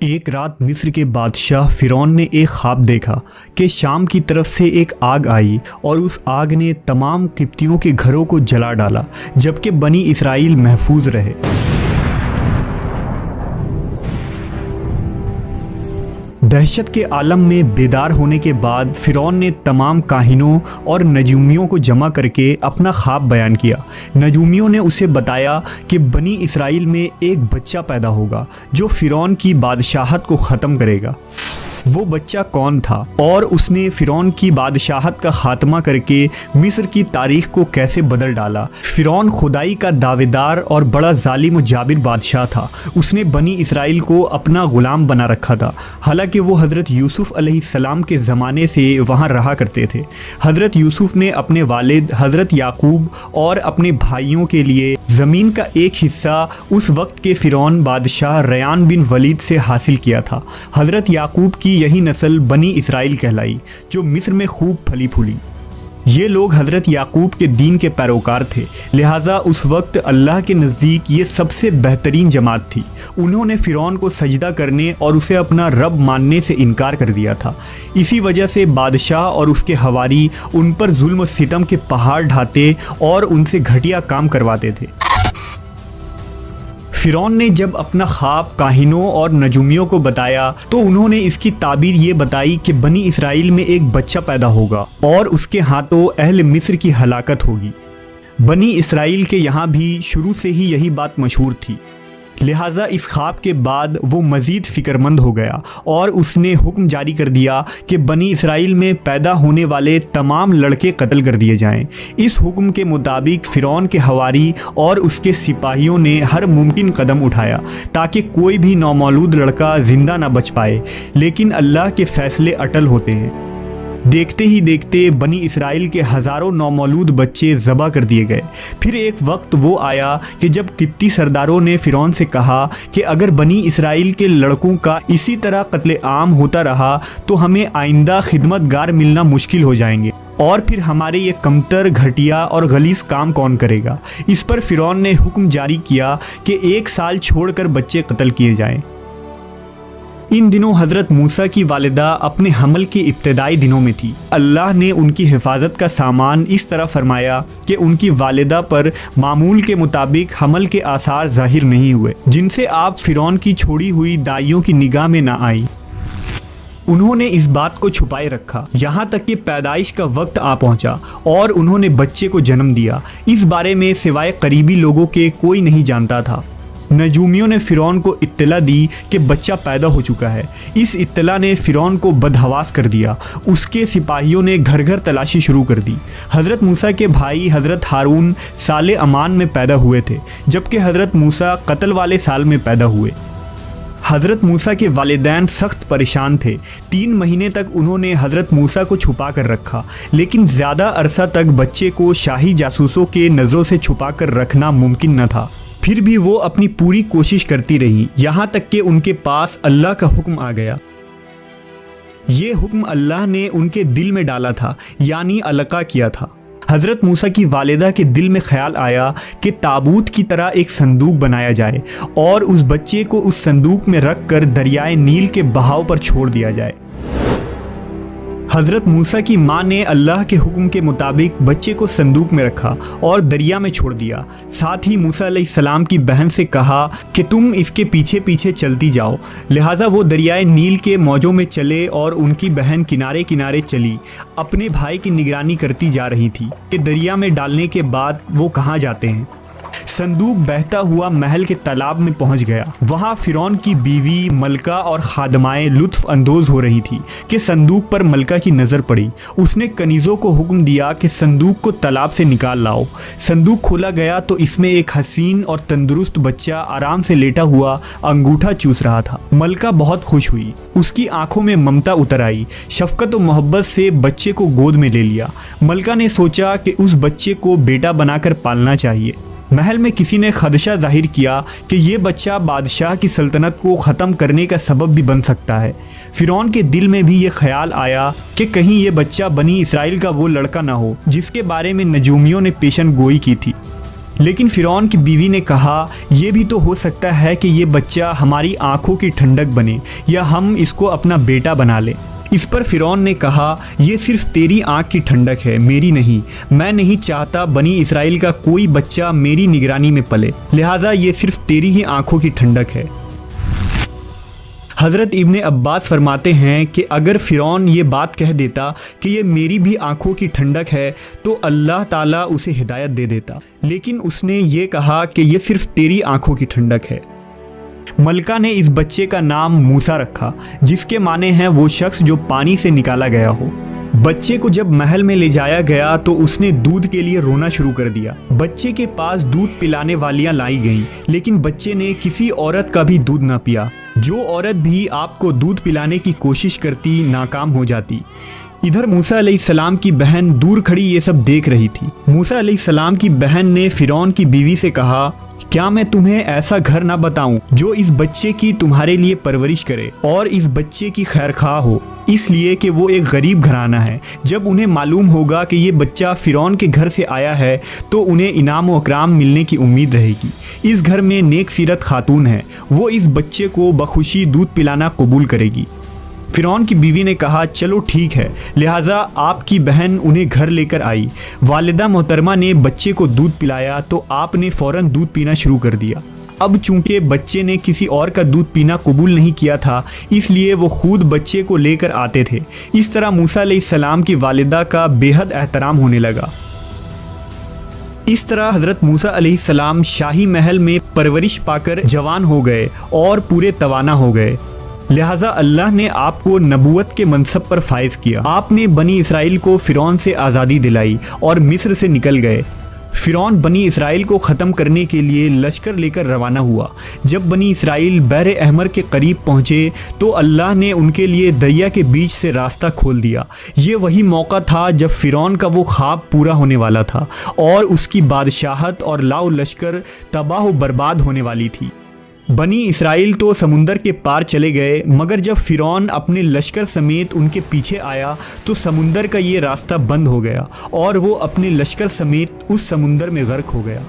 ایک رات مصر کے بادشاہ فرعون نے ایک خواب دیکھا کہ شام کی طرف سے ایک آگ آئی اور اس آگ نے تمام قبطیوں کے گھروں کو جلا ڈالا جبکہ بنی اسرائیل محفوظ رہے۔ دہشت کے عالم میں بیدار ہونے کے بعد فرعون نے تمام کاہنوں اور نجومیوں کو جمع کر کے اپنا خواب بیان کیا۔ نجومیوں نے اسے بتایا کہ بنی اسرائیل میں ایک بچہ پیدا ہوگا جو فرعون کی بادشاہت کو ختم کرے گا۔ وہ بچہ کون تھا اور اس نے فرعون کی بادشاہت کا خاتمہ کر کے مصر کی تاریخ کو کیسے بدل ڈالا؟ فرعون خدائی کا دعویدار اور بڑا ظالم و جابر بادشاہ تھا۔ اس نے بنی اسرائیل کو اپنا غلام بنا رکھا تھا، حالانکہ وہ حضرت یوسف علیہ السلام کے زمانے سے وہاں رہا کرتے تھے۔ حضرت یوسف نے اپنے والد حضرت یعقوب اور اپنے بھائیوں کے لیے زمین کا ایک حصہ اس وقت کے فرعون بادشاہ ریان بن ولید سے حاصل کیا تھا۔ حضرت یعقوب کی یہی نسل بنی اسرائیل کہلائی جو مصر میں خوب پھلی پھولی۔ یہ لوگ حضرت یعقوب کے دین کے پیروکار تھے، لہٰذا اس وقت اللہ کے نزدیک یہ سب سے بہترین جماعت تھی۔ انہوں نے فرعون کو سجدہ کرنے اور اسے اپنا رب ماننے سے انکار کر دیا تھا۔ اسی وجہ سے بادشاہ اور اس کے حواری ان پر ظلم و ستم کے پہاڑ ڈھاتے اور ان سے گھٹیا کام کرواتے تھے۔ فرعون نے جب اپنا خواب کاہنوں اور نجومیوں کو بتایا تو انہوں نے اس کی تعبیر یہ بتائی کہ بنی اسرائیل میں ایک بچہ پیدا ہوگا اور اس کے ہاتھوں اہل مصر کی ہلاکت ہوگی۔ بنی اسرائیل کے یہاں بھی شروع سے ہی یہی بات مشہور تھی، لہٰذا اس خواب کے بعد وہ مزید فکر مند ہو گیا اور اس نے حکم جاری کر دیا کہ بنی اسرائیل میں پیدا ہونے والے تمام لڑکے قتل کر دیے جائیں۔ اس حکم کے مطابق فرعون کے حواری اور اس کے سپاہیوں نے ہر ممکن قدم اٹھایا تاکہ کوئی بھی نومولود لڑکا زندہ نہ بچ پائے، لیکن اللہ کے فیصلے اٹل ہوتے ہیں۔ دیکھتے ہی دیکھتے بنی اسرائیل کے ہزاروں نومولود بچے ذبح کر دیے گئے۔ پھر ایک وقت وہ آیا کہ جب قبطی سرداروں نے فرعون سے کہا کہ اگر بنی اسرائیل کے لڑکوں کا اسی طرح قتل عام ہوتا رہا تو ہمیں آئندہ خدمت گار ملنا مشکل ہو جائیں گے، اور پھر ہمارے یہ کمتر، گھٹیا اور غلیظ کام کون کرے گا؟ اس پر فرعون نے حکم جاری کیا کہ 1 سال چھوڑ کر بچے قتل کیے جائیں۔ ان دنوں حضرت موسیٰ کی والدہ اپنے حمل کے ابتدائی دنوں میں تھی۔ اللہ نے ان کی حفاظت کا سامان اس طرح فرمایا کہ ان کی والدہ پر معمول کے مطابق حمل کے آثار ظاہر نہیں ہوئے، جن سے آپ فرعون کی چھوڑی ہوئی دائیوں کی نگاہ میں نہ آئیں۔ انہوں نے اس بات کو چھپائے رکھا یہاں تک کہ پیدائش کا وقت آ پہنچا اور انہوں نے بچے کو جنم دیا۔ اس بارے میں سوائے قریبی لوگوں کے کوئی نہیں جانتا تھا۔ نجومیوں نے فرعون کو اطلاع دی کہ بچہ پیدا ہو چکا ہے۔ اس اطلاع نے فرعون کو بدحواس کر دیا۔ اس کے سپاہیوں نے گھر گھر تلاشی شروع کر دی۔ حضرت موسیٰ کے بھائی حضرت ہارون سال امان میں پیدا ہوئے تھے، جبکہ حضرت موسیٰ قتل والے سال میں پیدا ہوئے۔ حضرت موسیٰ کے والدین سخت پریشان تھے۔ 3 مہینے تک انہوں نے حضرت موسیٰ کو چھپا کر رکھا، لیکن زیادہ عرصہ تک بچے کو شاہی جاسوسوں کے نظروں سے چھپا کر رکھنا ممکن نہ تھا۔ پھر بھی وہ اپنی پوری کوشش کرتی رہی، یہاں تک کہ ان کے پاس اللہ کا حکم آ گیا۔ یہ حکم اللہ نے ان کے دل میں ڈالا تھا، یعنی القاء کیا تھا۔ حضرت موسیٰ کی والدہ کے دل میں خیال آیا کہ تابوت کی طرح ایک صندوق بنایا جائے اور اس بچے کو اس صندوق میں رکھ کر دریائے نیل کے بہاؤ پر چھوڑ دیا جائے۔ حضرت موسیٰ کی ماں نے اللہ کے حکم کے مطابق بچے کو صندوق میں رکھا اور دریا میں چھوڑ دیا۔ ساتھ ہی موسیٰ علیہ السلام کی بہن سے کہا کہ تم اس کے پیچھے پیچھے چلتی جاؤ۔ لہٰذا وہ دریائے نیل کے موجوں میں چلے اور ان کی بہن کنارے کنارے چلی، اپنے بھائی کی نگرانی کرتی جا رہی تھی کہ دریا میں ڈالنے کے بعد وہ کہاں جاتے ہیں۔ صندوق بہتا ہوا محل کے تالاب میں پہنچ گیا۔ وہاں فرعون کی بیوی ملکہ اور خادمائیں لطف اندوز ہو رہی تھی کہ صندوق پر ملکہ کی نظر پڑی۔ اس نے کنیزوں کو حکم دیا کہ صندوق کو تالاب سے نکال لاؤ۔ صندوق کھولا گیا تو اس میں ایک حسین اور تندرست بچہ آرام سے لیٹا ہوا انگوٹھا چوس رہا تھا۔ ملکہ بہت خوش ہوئی، اس کی آنکھوں میں ممتا اتر آئی۔ شفقت و محبت سے بچے کو گود میں لے لیا۔ ملکہ نے سوچا کہ اس بچے کو بیٹا بنا کر پالنا چاہیے۔ محل میں کسی نے خدشہ ظاہر کیا کہ یہ بچہ بادشاہ کی سلطنت کو ختم کرنے کا سبب بھی بن سکتا ہے۔ فرعون کے دل میں بھی یہ خیال آیا کہ کہیں یہ بچہ بنی اسرائیل کا وہ لڑکا نہ ہو جس کے بارے میں نجومیوں نے پیشن گوئی کی تھی۔ لیکن فرعون کی بیوی نے کہا یہ بھی تو ہو سکتا ہے کہ یہ بچہ ہماری آنکھوں کی ٹھنڈک بنے یا ہم اس کو اپنا بیٹا بنا لیں۔ اس پر فرعون نے کہا یہ صرف تیری آنکھ کی ٹھنڈک ہے، میری نہیں۔ میں نہیں چاہتا بنی اسرائیل کا کوئی بچہ میری نگرانی میں پلے، لہٰذا یہ صرف تیری ہی آنکھوں کی ٹھنڈک ہے۔ حضرت ابن عباس فرماتے ہیں کہ اگر فرعون یہ بات کہہ دیتا کہ یہ میری بھی آنکھوں کی ٹھنڈک ہے تو اللہ تعالیٰ اسے ہدایت دے دیتا، لیکن اس نے یہ کہا کہ یہ صرف تیری آنکھوں کی ٹھنڈک ہے۔ ملکہ نے اس بچے کا نام موسیٰ رکھا، جس کے معنی ہیں وہ شخص جو پانی سے نکالا گیا ہو۔ بچے کو جب محل میں لے جایا گیا تو اس نے دودھ کے لیے رونا شروع کر دیا۔ بچے کے پاس دودھ پلانے والیاں لائی گئیں، لیکن بچے نے کسی عورت کا بھی دودھ نہ پیا۔ جو عورت بھی آپ کو دودھ پلانے کی کوشش کرتی ناکام ہو جاتی۔ ادھر موسیٰ علیہ السلام کی بہن دور کھڑی یہ سب دیکھ رہی تھی۔ موسیٰ علیہ السلام کی بہن نے فرعون کی بیوی سے کہا کیا میں تمہیں ایسا گھر نہ بتاؤں جو اس بچے کی تمہارے لیے پرورش کرے اور اس بچے کی خیرخواہ ہو، اس لیے کہ وہ ایک غریب گھرانہ ہے۔ جب انہیں معلوم ہوگا کہ یہ بچہ فرعون کے گھر سے آیا ہے تو انہیں انعام و اکرام ملنے کی امید رہے گی۔ اس گھر میں نیک سیرت خاتون ہے، وہ اس بچے کو بخوشی دودھ پلانا قبول کرے گی۔ فرعون کی بیوی نے کہا چلو ٹھیک ہے، لہٰذا آپ کی بہن انہیں گھر لے کر آئی۔ والدہ محترمہ نے بچے کو دودھ پلایا تو آپ نے فوراً دودھ پینا شروع کر دیا۔ اب چونکہ بچے نے کسی اور کا دودھ پینا قبول نہیں کیا تھا، اس لیے وہ خود بچے کو لے کر آتے تھے۔ اس طرح موسیٰ علیہ السلام کی والدہ کا بے حد احترام ہونے لگا۔ اس طرح حضرت موسیٰ علیہ السلام شاہی محل میں پرورش پا کر جوان ہو گئے اور پورے توانا ہو گئے، لہٰذا اللہ نے آپ کو نبوت کے منصب پر فائز کیا۔ آپ نے بنی اسرائیل کو فرعون سے آزادی دلائی اور مصر سے نکل گئے۔ فرعون بنی اسرائیل کو ختم کرنے کے لیے لشکر لے کر روانہ ہوا۔ جب بنی اسرائیل بحر احمر کے قریب پہنچے تو اللہ نے ان کے لیے دریا کے بیچ سے راستہ کھول دیا۔ یہ وہی موقع تھا جب فرعون کا وہ خواب پورا ہونے والا تھا اور اس کی بادشاہت اور لاؤ لشکر تباہ و برباد ہونے والی تھی۔ بنی اسرائیل تو سمندر کے پار چلے گئے، مگر جب فرعون اپنے لشکر سمیت ان کے پیچھے آیا تو سمندر کا یہ راستہ بند ہو گیا اور وہ اپنے لشکر سمیت اس سمندر میں غرق ہو گیا۔